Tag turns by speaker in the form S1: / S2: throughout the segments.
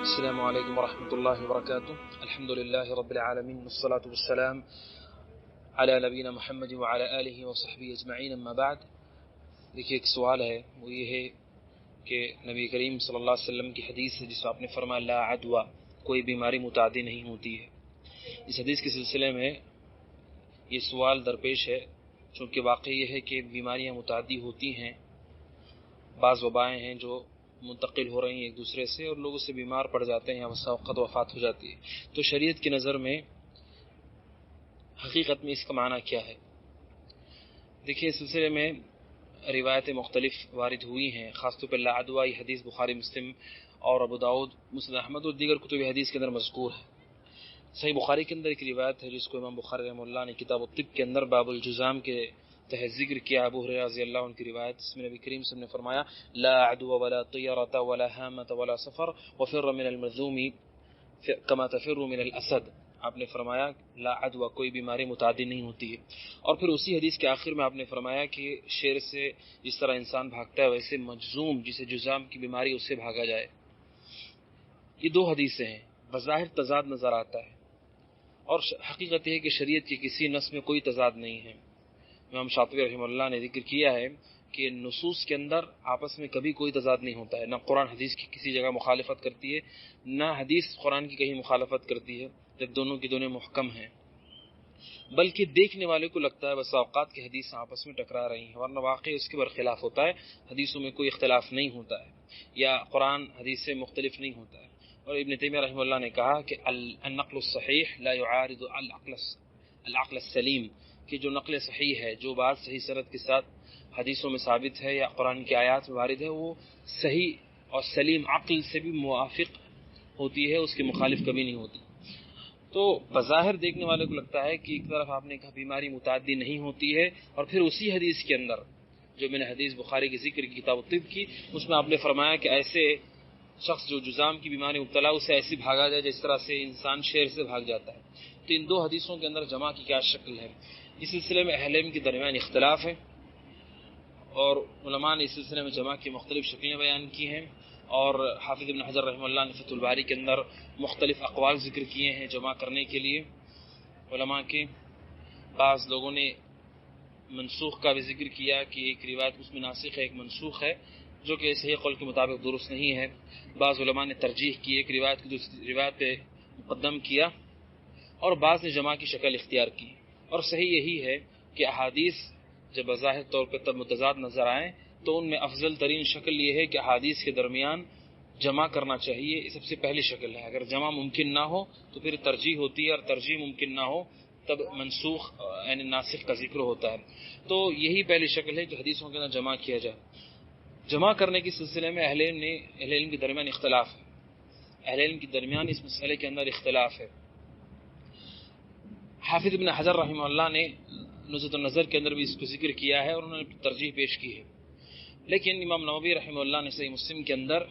S1: السلام علیکم ورحمۃ اللہ وبرکاتہ. الحمد للہ رب العالمین والصلاة والسلام علی نبینا محمد وعلی آلہ وصحبہ اجمعین. اما بعد. دیکھیے ایک سوال ہے، وہ یہ ہے کہ نبی کریم صلی اللہ علیہ وسلم کی حدیث ہے جس میں آپ نے فرمایا لا عدوى، کوئی بیماری متعدی نہیں ہوتی ہے. اس حدیث کے سلسلے میں یہ سوال درپیش ہے چونکہ واقع یہ ہے کہ بیماریاں متعدی ہوتی ہیں، بعض وبائیں ہیں جو منتقل ہو رہی ہیں ایک دوسرے سے اور لوگ اس سے بیمار پڑ جاتے ہیں یا بسا اوقات وفات ہو جاتی ہے. تو شریعت کی نظر میں حقیقت میں اس کا معنی کیا ہے؟ دیکھیے اس سلسلے میں روایتیں مختلف وارد ہوئی ہیں، خاص طور پر لا عدوى حدیث بخاری مسلم اور ابو داؤد مسند احمد اور دیگر کتب حدیث کے اندر مذکور ہے. صحیح بخاری کے اندر ایک روایت ہے جس کو امام بخاری رحمہ اللہ نے کتاب الطب کے اندر باب الجزام کے تحت ذکر کیا. ابو ہریرہ رضی اللہ عنہ کی روایت، اس میں نبی کریم صلی اللہ علیہ وسلم نے فرمایا لا عدوى ولا طیرة ولا ہامة ولا سفر وفر من المذموم كما تفر من الاسد. آپ نے فرمایا لا عدوى، کوئی بیماری متعدی نہیں ہوتی ہے. اور پھر اسی حدیث کے آخر میں آپ نے فرمایا کہ شیر سے جس طرح انسان بھاگتا ہے ویسے مجذوم جسے جذام کی بیماری اس سے بھاگا جائے. یہ دو حدیثیں ہیں، بظاہر تضاد نظر آتا ہے اور حقیقت یہ ہے کہ شریعت کی کسی نص میں کوئی تضاد نہیں ہے. امام شاطبی رحمہ اللہ نے ذکر کیا ہے کہ نصوص کے اندر آپس میں کبھی کوئی تضاد نہیں ہوتا ہے، نہ قرآن حدیث کی کسی جگہ مخالفت کرتی ہے نہ حدیث قرآن کی کہیں مخالفت کرتی ہے جب دونوں کی دونوں محکم ہیں، بلکہ دیکھنے والے کو لگتا ہے بس اوقات کی حدیث آپس میں ٹکرا رہی ہیں، ورنہ واقعی اس کے برخلاف ہوتا ہے. حدیثوں میں کوئی اختلاف نہیں ہوتا ہے یا قرآن حدیث سے مختلف نہیں ہوتا ہے. اور ابن تیمیہ رحمہ اللہ نے کہا کہ النقل الصحیح لا يعارض العقل السلیم، کہ جو نقل صحیح ہے، جو بات صحیح سند کے ساتھ حدیثوں میں ثابت ہے یا قرآن کی آیات میں وارد ہے، وہ صحیح اور سلیم عقل سے بھی موافق ہوتی ہے، اس کے مخالف کبھی نہیں ہوتی. تو بظاہر دیکھنے والے کو لگتا ہے کہ ایک طرف آپ نے کہا بیماری متعدی نہیں ہوتی ہے اور پھر اسی حدیث کے اندر جو میں نے حدیث بخاری کی ذکر کی کتاب الطب کی، اس میں آپ نے فرمایا کہ ایسے شخص جو جذام کی بیماری مبتلا اسے ایسی بھاگا جائے جس طرح سے انسان شیر سے بھاگ جاتا ہے. تو ان دو حدیثوں کے اندر جمع کی کیا شکل ہے؟ اس سلسلے میں اہل علم کے درمیان اختلاف ہے اور علماء نے اس سلسلے میں جمع کی مختلف شکلیں بیان کی ہیں، اور حافظ ابن حجر رحمہ اللہ نے فتح الباری کے اندر مختلف اقوال ذکر کیے ہیں جمع کرنے کے لیے علماء کے. بعض لوگوں نے منسوخ کا بھی ذکر کیا کہ ایک روایت اس میں ناسخ ہے ایک منسوخ ہے، جو کہ صحیح قول کے مطابق درست نہیں ہے. بعض علماء نے ترجیح کی ایک روایت کی دوسری روایت پہ مقدم کیا، اور بعض نے جمع کی شکل اختیار کی. اور صحیح یہی ہے کہ احادیث جب بظاہر طور پہ تب متضاد نظر آئیں تو ان میں افضل ترین شکل یہ ہے کہ احادیث کے درمیان جمع کرنا چاہیے. یہ سب سے پہلی شکل ہے. اگر جمع ممکن نہ ہو تو پھر ترجیح ہوتی ہے، اور ترجیح ممکن نہ ہو تب منسوخ یعنی ناسخ کا ذکر ہوتا ہے. تو یہی پہلی شکل ہے کہ حدیثوں کے اندر جمع کیا جائے. جمع کرنے کے سلسلے میں اہل علم کے درمیان اختلاف ہے، اہل علم کے درمیان اس مسئلے کے اندر اختلاف ہے. حافظ ابن حجر رحمہ اللہ نے نزہۃ النظر کے اندر بھی اس کو ذکر کیا ہے اور انہوں نے ترجیح پیش کی ہے. لیکن امام نووی رحمہ اللہ نے صحیح مسلم کے اندر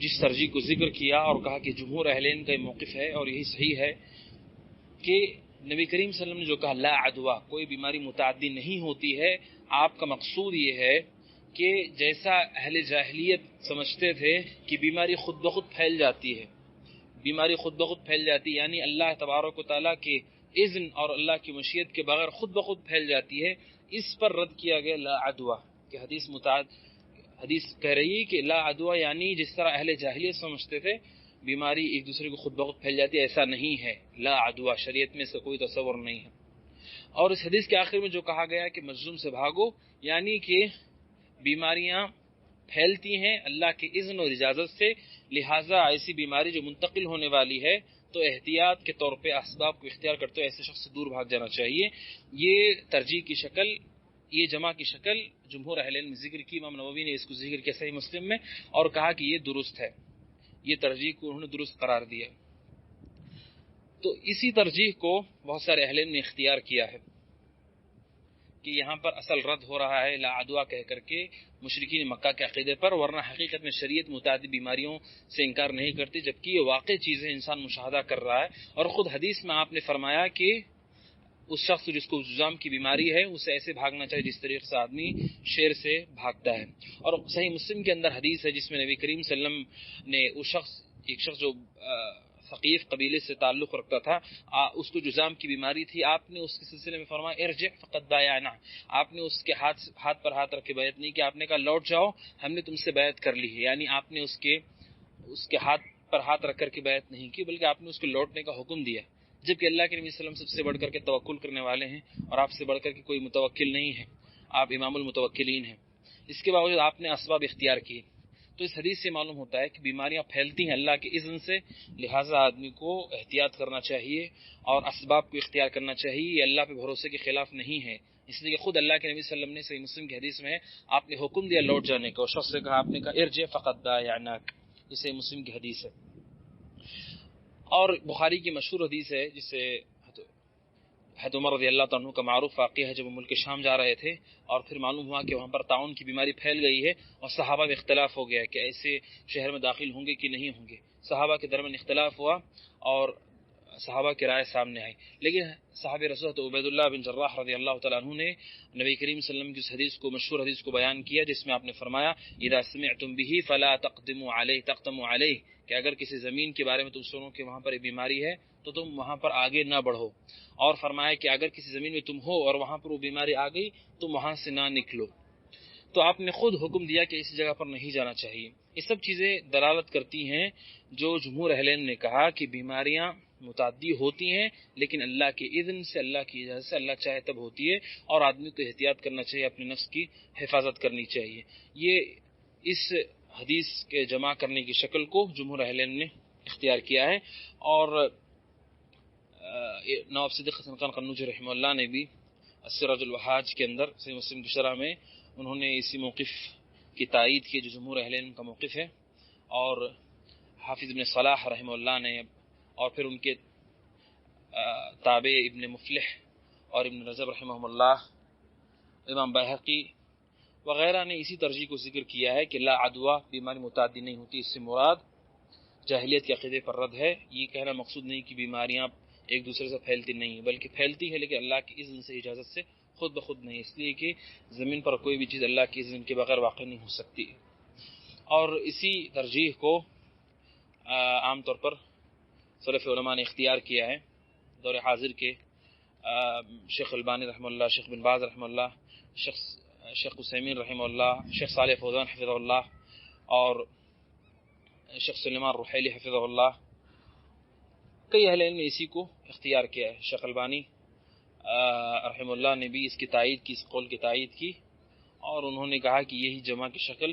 S1: جس ترجیح کو ذکر کیا اور کہا کہ جمہور اہل علم کا یہ موقف ہے اور یہی صحیح ہے کہ نبی کریم صلی اللہ علیہ وسلم نے جو کہا لا عدوى، کوئی بیماری متعدی نہیں ہوتی ہے، آپ کا مقصود یہ ہے کہ جیسا اہل جاہلیت سمجھتے تھے کہ بیماری خود بخود پھیل جاتی ہے، بیماری خود بخود پھیل جاتی ہے یعنی اللہ تبارک و تعالیٰ کے اذن اور اللہ کی مشیت کے بغیر خود بخود پھیل جاتی ہے، اس پر رد کیا گیا لا عدوى کہ حدیث کہہ رہی ہے کہ لا عدوى یعنی جس طرح اہل جاہلیت سمجھتے تھے بیماری ایک دوسرے کو خود بخود پھیل جاتی ہے، ایسا نہیں ہے. لا عدوى شریعت میں سے کوئی تصور نہیں ہے. اور اس حدیث کے آخر میں جو کہا گیا کہ مجذوم سے بھاگو، یعنی کہ بیماریاں پھیلتی ہیں اللہ کے اذن اور اجازت سے، لہٰذا ایسی بیماری جو منتقل ہونے والی ہے تو احتیاط کے طور پہ اسباب کو اختیار کرتے ہوئے ایسے شخص سے دور بھاگ جانا چاہیے. یہ ترجیح کی شکل، یہ جمع کی شکل جمہور اہل علم نے ذکر کی. امام نووی نے اس کو ذکر کیا صحیح مسلم میں اور کہا کہ یہ درست ہے، یہ ترجیح کو انہوں نے درست قرار دیا. تو اسی ترجیح کو بہت سارے اہل علم نے اختیار کیا ہے کہ یہاں پر اصل رد ہو رہا ہے لا عدوى کہہ کر کے مشرکین مکہ کے عقیدے پر، ورنہ حقیقت میں شریعت متعدد بیماریوں سے انکار نہیں کرتی، جبکہ یہ واقع چیزیں انسان مشاہدہ کر رہا ہے. اور خود حدیث میں آپ نے فرمایا کہ اس شخص جس کو جذام کی بیماری ہے اسے ایسے بھاگنا چاہیے جس طریقے سے آدمی شیر سے بھاگتا ہے. اور صحیح مسلم کے اندر حدیث ہے جس میں نبی کریم صلی اللہ علیہ وسلم نے اس شخص ایک شخص جو ثقیف قبیلے سے تعلق رکھتا تھا، اس کو جذام کی بیماری تھی، آپ نے اس کے سلسلے میں فرمایا ارجع فقد بایعنا، آپ نے اس کے ہاتھ پر ہاتھ رکھ کے بیعت نہیں کی، آپ نے کہا لوٹ جاؤ ہم نے تم سے بیعت کر لی ہے، یعنی آپ نے اس کے ہاتھ پر ہاتھ رکھ کر کے بیعت نہیں کی، بلکہ آپ نے اس کو لوٹنے کا حکم دیا، جبکہ اللہ کے نبی صلی اللہ علیہ وسلم سب سے بڑھ کر کے توکل کرنے والے ہیں اور آپ سے بڑھ کر کے کوئی متوکل نہیں ہے، آپ امام المتوکلین ہیں، اس کے باوجود آپ نے اسباب اختیار کیے۔ تو اس حدیث سے معلوم ہوتا ہے کہ بیماریاں پھیلتی ہیں اللہ کے اذن سے، لہٰذا آدمی کو احتیاط کرنا چاہیے اور اسباب کو اختیار کرنا چاہیے، یہ اللہ پہ بھروسے کے خلاف نہیں ہے، اس لیے کہ خود اللہ کے نبی صلی اللہ علیہ وسلم نے صحیح مسلم کی حدیث میں آپ نے حکم دیا لوٹ جانے کا، شخص سے کہا، آپ نے کہا ارجع فقد بایعناک، یہ صحیح مسلم کی حدیث ہے۔ اور بخاری کی مشہور حدیث ہے جسے حضرت عمر رضی اللہ عنہ کا معروف واقعہ ہے، جب وہ ملک شام جا رہے تھے اور پھر معلوم ہوا کہ وہاں پر طاعون کی بیماری پھیل گئی ہے اور صحابہ میں اختلاف ہو گیا کہ ایسے شہر میں داخل ہوں گے کہ نہیں ہوں گے، صحابہ کے درمیان اختلاف ہوا اور صحابہ کی رائے سامنے آئی، لیکن صحابی رسول عبید اللہ بن جراح رضی اللہ تعالیٰ عنہ نے نبی کریم صلی اللہ علیہ وسلم کی اس حدیث کو، مشہور حدیث کو بیان کیا جس میں آپ نے فرمایا اذا سمعتم به فلا تقدموا علیہ، کہ اگر کسی زمین کے بارے میں تم سنو کہ وہاں پر ایک بیماری ہے تو تم وہاں پر آگے نہ بڑھو، اور فرمایا کہ اگر کسی زمین میں تم ہو اور وہاں پر وہ بیماری آ گئی تم وہاں سے نہ نکلو۔ تو آپ نے خود حکم دیا کہ اس جگہ پر نہیں جانا چاہیے۔ یہ سب چیزیں دلالت کرتی ہیں جو جمہور اہل علم نے کہا کہ بیماریاں متعدی ہوتی ہیں لیکن اللہ کے اذن سے، اللہ کی اجازت سے، اللہ چاہے تب ہوتی ہے، اور آدمی کو احتیاط کرنا چاہیے، اپنے نفس کی حفاظت کرنی چاہیے۔ یہ اس حدیث کے جمع کرنے کی شکل کو جمہور اہل علم نے اختیار کیا ہے، اور نواب صدیق حسن خان قنوجی رحمہ اللہ نے بھی السراج الوہاج کے اندر صحیح مسلم کی شرح میں انہوں نے اسی موقف کی تائید کی جو جمہور اہل علم کا موقف ہے، اور حافظ ابن صلاح رحمہ اللہ نے، اور پھر ان کے تابع ابن مفلح اور ابن رجب رحمہ اللہ، امام بہقی وغیرہ نے اسی ترجیح کو ذکر کیا ہے کہ لا عدوہ بیماری متعدی نہیں ہوتی، اس سے مراد جاہلیت کے عقیدے پر رد ہے۔ یہ کہنا مقصود نہیں کہ بیماریاں ایک دوسرے سے پھیلتی نہیں، بلکہ پھیلتی ہے لیکن اللہ کی اذن سے، اجازت سے، خود بخود نہیں، اس لیے کہ زمین پر کوئی بھی چیز اللہ کی اذن کے بغیر واقع نہیں ہو سکتی۔ اور اسی ترجیح کو عام طور پر سلف علماء نے اختیار کیا ہے دور حاضر کے شیخ البانی رحمہ اللہ، شیخ بن باز رحمہ اللہ، شیخ عثیمین رحمہ اللہ، شیخ صالح فوزان حفظہ اللہ، اور شیخ سلیمان رحیلی حفظہ اللہ، کئی اہل علم نے اسی کو اختیار کیا ہے۔ شیخ البانی رحمہ اللہ نے بھی اس کی تائید کی، اس قول کی تائید کی، اور انہوں نے کہا کہ یہی جمع کی شکل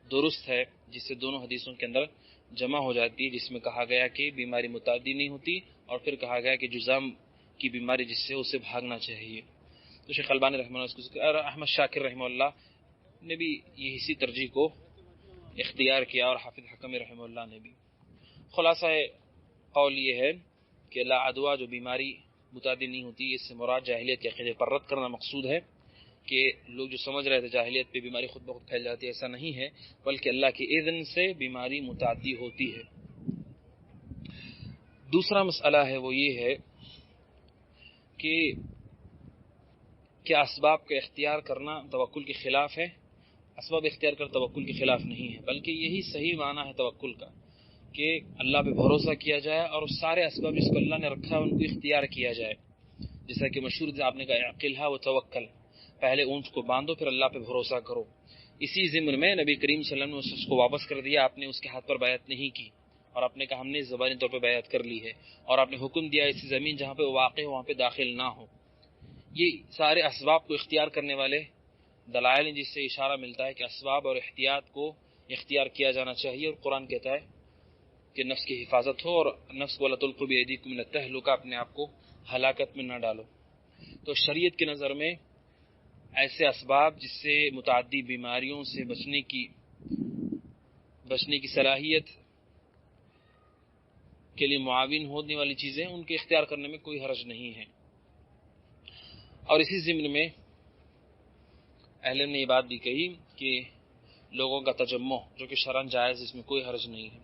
S1: درست ہے جس سے دونوں حدیثوں کے اندر جمع ہو جاتی ہے، جس میں کہا گیا کہ بیماری متعدی نہیں ہوتی اور پھر کہا گیا کہ جذام کی بیماری جس سے اسے بھاگنا چاہیے۔ تو شیخ البانی رحمہ اللہ اس کو، اور احمد شاکر رحمہ اللہ نے بھی یہ اسی ترجیح کو اختیار کیا، اور حافظ حکمی رحمہ اللہ نے بھی۔ خلاصہ قول یہ ہے کہ لا عدوہ جو بیماری متعدی نہیں ہوتی، اس سے مراد جاہلیت کے عقیدے پر رد کرنا مقصود ہے، کہ لوگ جو سمجھ رہے تھے جاہلیت پہ بیماری خود بخود پھیل جاتی ہے، ایسا نہیں ہے، بلکہ اللہ کے اذن سے بیماری متعدی ہوتی ہے۔ دوسرا مسئلہ ہے وہ یہ ہے کہ کیا اسباب کا اختیار کرنا توکل کے خلاف ہے؟ اسباب اختیار کر توکل کے خلاف نہیں ہے، بلکہ یہی صحیح معنی ہے توکل کا، کہ اللہ پہ بھروسہ کیا جائے اور سارے اسباب جس کو اللہ نے رکھا ہے ان کو اختیار کیا جائے، جیسا کہ مشہور آپ نے کہا عقلھا و توکل، پہلے اونٹ کو باندھو پھر اللہ پہ بھروسہ کرو۔ اسی ضمن میں نبی کریم صلی اللہ علیہ وسلم نے اس کو واپس کر دیا، آپ نے اس کے ہاتھ پر بیعت نہیں کی، اور آپ نے کہا ہم نے زبانی طور پہ بیعت کر لی ہے، اور آپ نے حکم دیا اسی زمین جہاں پہ واقع ہو وہاں پہ داخل نہ ہو۔ یہ سارے اسباب کو اختیار کرنے والے دلائل ہیں، جس سے اشارہ ملتا ہے کہ اسباب اور احتیاط کو اختیار کیا جانا چاہیے، اور قرآن کہتا ہے کہ نفس کی حفاظت ہو، اور نفس کو وَلَا تُلْقُوا بِأَيْدِيكُمْ إِلَى التَّهْلُكَةِ، اپنے آپ کو ہلاکت میں نہ ڈالو۔ تو شریعت کی نظر میں ایسے اسباب جس سے متعدی بیماریوں سے بچنے کی صلاحیت کے لیے معاون ہونے والی چیزیں، ان کے اختیار کرنے میں کوئی حرج نہیں ہے۔ اور اسی ضمن میں اہل نے یہ بات بھی کہی کہ لوگوں کا تجمع جو کہ شرعاً جائز، اس میں کوئی حرج نہیں ہے،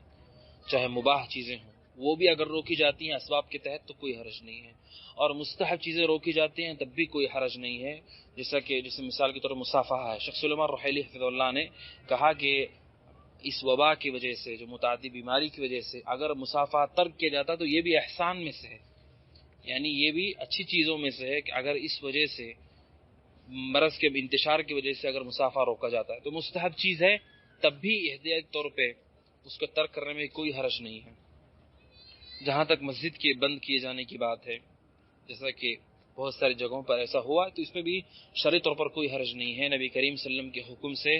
S1: چاہے مباح چیزیں ہوں وہ بھی اگر روکی جاتی ہیں اسباب کے تحت تو کوئی حرج نہیں ہے، اور مستحب چیزیں روکی جاتی ہیں تب بھی کوئی حرج نہیں ہے، جیسا کہ جیسے مثال کے طور پر مصافحہ ہے۔ شیخ سلیمان رحیلی حفظہ اللہ نے کہا کہ اس وبا کی وجہ سے، جو متعدی بیماری کی وجہ سے اگر مصافحہ ترک کیا جاتا تو یہ بھی احسان میں سے ہے، یعنی یہ بھی اچھی چیزوں میں سے ہے کہ اگر اس وجہ سے مرض کے انتشار کی وجہ سے اگر مصافحہ روکا جاتا ہے تو مستحب چیز ہے، تب بھی احتیاطی طور پہ اس کو ترک کرنے میں کوئی حرج نہیں ہے۔ جہاں تک مسجد کے بند کیے جانے کی بات ہے، جیسا کہ بہت ساری جگہوں پر ایسا ہوا، تو اس میں بھی شرعی طور پر کوئی حرج نہیں ہے۔ نبی کریم صلی اللہ علیہ وسلم کے حکم سے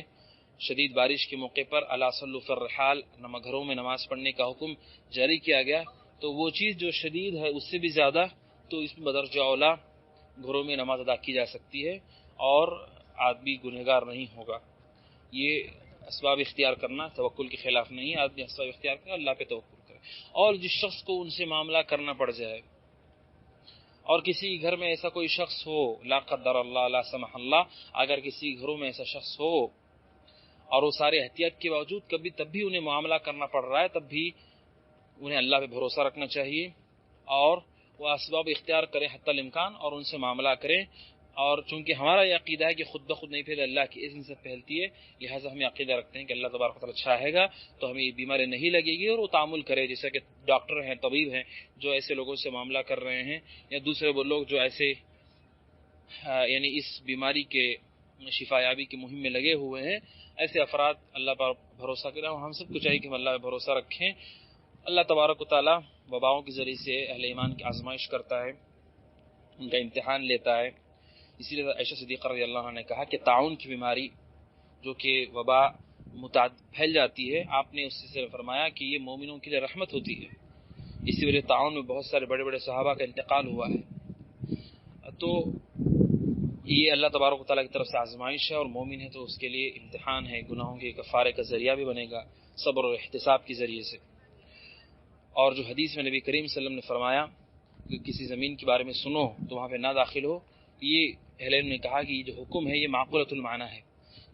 S1: شدید بارش کے موقع پر الا صلوا فی الرحال، گھروں میں نماز پڑھنے کا حکم جاری کیا گیا، تو وہ چیز جو شدید ہے اس سے بھی زیادہ تو اس میں بدرجہ اولا گھروں میں نماز ادا کی جا سکتی ہے اور آدمی گنہگار نہیں ہوگا۔ یہ اسباب اختیار کرنا توکل کے خلاف نہیں ہے، آدمی اسباب اختیار کرے، اللہ پہ توکل کرے۔ اور جس شخص کو ان سے معاملہ کرنا پڑ جائے اور کسی گھر میں ایسا کوئی شخص ہو، لا قدر اللہ لا سمح اللہ، اگر کسی گھروں میں ایسا شخص ہو اور وہ سارے احتیاط کے باوجود تب بھی انہیں معاملہ کرنا پڑ رہا ہے، تب بھی انہیں اللہ پہ بھروسہ رکھنا چاہیے اور وہ اسباب اختیار کریں حتی الامکان اور ان سے معاملہ کریں۔ اور چونکہ ہمارا یہ عقیدہ ہے کہ خود بخود نہیں پھیلے، اللہ کی اذن سے پھیلتی ہے، لہٰذا ہم یہ عقیدہ رکھتے ہیں کہ اللہ تبارک و تعالیٰ چاہے گا تو ہمیں یہ بیماری نہیں لگے گی اور وہ تعامل کرے، جیسا کہ ڈاکٹر ہیں، طبیب ہیں جو ایسے لوگوں سے معاملہ کر رہے ہیں، یا دوسرے وہ لوگ جو ایسے یعنی اس بیماری کے شفا یابی کی مہم میں لگے ہوئے ہیں، ایسے افراد اللہ پر بھروسہ کریں۔ اور ہم سب کو چاہیے کہ ہم اللہ پر بھروسہ رکھیں۔ اللہ تبارک و تعالیٰ وباؤں کے ذریعے سے اہل ایمان کی آزمائش کرتا ہے، ان کا امتحان لیتا ہے۔ اسی لیے عائشہ صدیقہ رضی اللہ عنہ نے کہا کہ طاعون کی بیماری جو کہ وبا پھیل جاتی ہے، آپ نے اس سے فرمایا کہ یہ مومنوں کے لیے رحمت ہوتی ہے، اسی وجہ طاعون میں بہت سارے بڑے بڑے صحابہ کا انتقال ہوا ہے۔ تو یہ اللہ تبارک و تعالیٰ کی طرف سے آزمائش ہے، اور مومن ہے تو اس کے لیے امتحان ہے، گناہوں کے کفارے کا ذریعہ بھی بنے گا صبر اور احتساب کے ذریعے سے۔ اور جو حدیث میں نبی کریم صلی اللہ علیہ وسلم نے فرمایا کہ کسی زمین کے بارے میں سنو تو وہاں پہ نہ داخل ہو، یہ اہل علم نے کہا کہ یہ جو حکم ہے یہ معقولۃ المعنی ہے،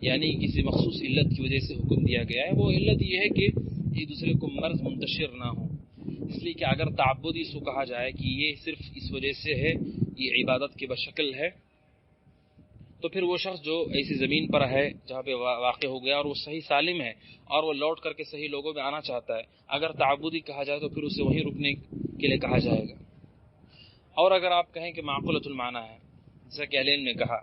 S1: یعنی کسی مخصوص علت کی وجہ سے حکم دیا گیا ہے۔ وہ علت یہ ہے کہ ایک دوسرے کو مرض منتشر نہ ہو، اس لیے کہ اگر تعبدی اس کو کہا جائے کہ یہ صرف اس وجہ سے ہے، یہ عبادت کے بشکل ہے، تو پھر وہ شخص جو ایسی زمین پر ہے جہاں پہ واقع ہو گیا اور وہ صحیح سالم ہے اور وہ لوٹ کر کے صحیح لوگوں میں آنا چاہتا ہے، اگر تعبدی کہا جائے تو پھر اسے وہیں رکنے کے لیے کہا جائے گا۔ اور اگر آپ کہیں کہ معقولۃ المعنی ہے جیسا کہ اہل علم نے کہا،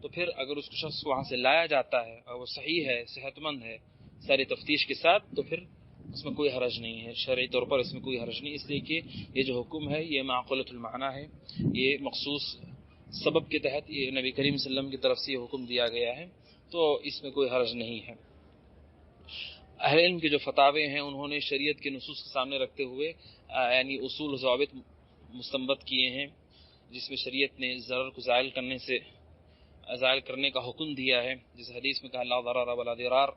S1: تو پھر اگر اس شخص کو وہاں سے لایا جاتا ہے اور وہ صحیح ہے، صحت مند ہے ساری تفتیش کے ساتھ، تو پھر اس میں کوئی حرج نہیں ہے، شرعی طور پر اس میں کوئی حرج نہیں، اس لیے کہ یہ جو حکم ہے یہ معقولۃ المعنی ہے، یہ مخصوص سبب کے تحت یہ نبی کریم صلی اللہ علیہ وسلم کی طرف سے یہ حکم دیا گیا ہے، تو اس میں کوئی حرج نہیں ہے۔ اہل علم کے جو فتاوے ہیں انہوں نے شریعت کے نصوص کے سامنے رکھتے ہوئے یعنی اصول و ضوابط مستنبط کیے ہیں، جس میں شریعت نے ضرر کو زائل کرنے کا حکم دیا ہے، جس حدیث میں کہا لا ضرر ولا ضرار،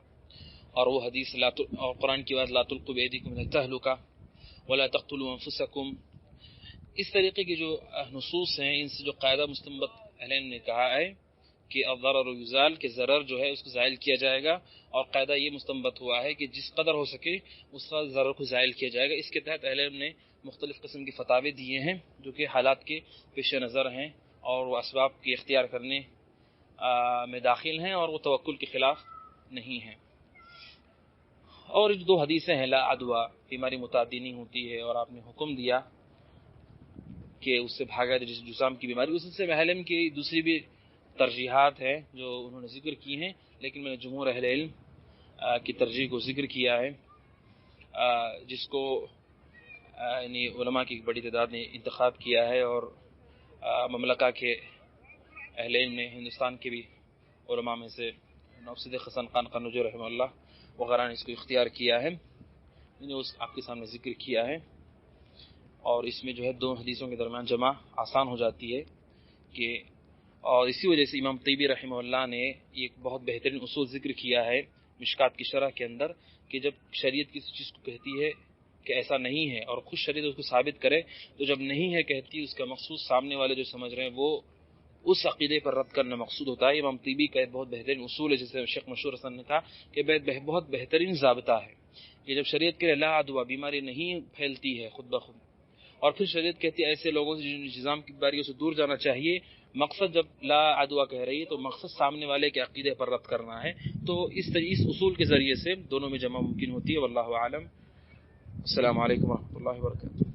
S1: اور وہ حدیث اور قرآن کی بات لا تلقوا بأيديكم إلى التهلكة ولا تقتلوا أنفسكم۔ اس طریقے کے جو نصوص ہیں ان سے جو قاعدہ مستنبط اہل علم نے کہا ہے کہ الضرر یزال، کہ ضرر جو ہے اس کو زائل کیا جائے گا، اور قاعدہ یہ مستنبط ہوا ہے کہ جس قدر ہو سکے اس کا ضرر کو زائل کیا جائے گا۔ اس کے تحت اہل علم نے مختلف قسم کے فتاوے دیے ہیں جو کہ حالات کے پیش نظر ہیں اور وہ اسباب کی اختیار کرنے میں داخل ہیں اور وہ توکل کے خلاف نہیں ہیں۔ اور جو دو حدیثیں ہیں لا عدوہ، بیماری متعدی نہیں ہوتی ہے، اور آپ نے حکم دیا کہ اس سے بھاگا جسام کی بیماری، اس سے اہل علم کی دوسری بھی ترجیحات ہیں جو انہوں نے ذکر کی ہیں، لیکن میں نے جمہور اہل علم کی ترجیح کو ذکر کیا ہے، جس کو یعنی علماء کی بڑی تعداد نے انتخاب کیا ہے، اور مملکہ کے اہل علم نے، ہندوستان کے بھی علماء میں سے نواب صدیق حسن خان قنوجی رحمہ اللہ وغیرہ نے اس کو اختیار کیا ہے، میں نے اس آپ کے سامنے ذکر کیا ہے۔ اور اس میں جو ہے دو حدیثوں کے درمیان جمع آسان ہو جاتی ہے کہ، اور اسی وجہ سے امام طیبی رحمہ اللہ نے ایک بہت بہترین اصول ذکر کیا ہے مشکات کی شرح کے اندر، کہ جب شریعت کسی چیز کو کہتی ہے کہ ایسا نہیں ہے اور خود شریعت اس کو ثابت کرے، تو جب نہیں ہے کہتی اس کا مقصود سامنے والے جو سمجھ رہے ہیں وہ اس عقیدے پر رد کرنا مقصود ہوتا ہے۔ امام طیبی کا ایک بہت بہترین اصول ہے، جسے شیخ مشہور حسن نے کہا کہ بہت بہترین ضابطہ ہے کہ جب شریعت کے لا عدوہ، بیماری نہیں پھیلتی ہے خود بخود، اور پھر شریعت کہتی ہے ایسے لوگوں سے جن نظام کی بیماریوں سے دور جانا چاہیے، مقصد جب لا عدوہ کہہ رہی ہے تو مقصد سامنے والے کے عقیدے پر رد کرنا ہے، تو اس اصول کے ذریعے سے دونوں میں جمع ممکن ہوتی ہے۔ واللہ اعلم۔ السلام علیکم ورحمۃ اللہ وبرکاتہ۔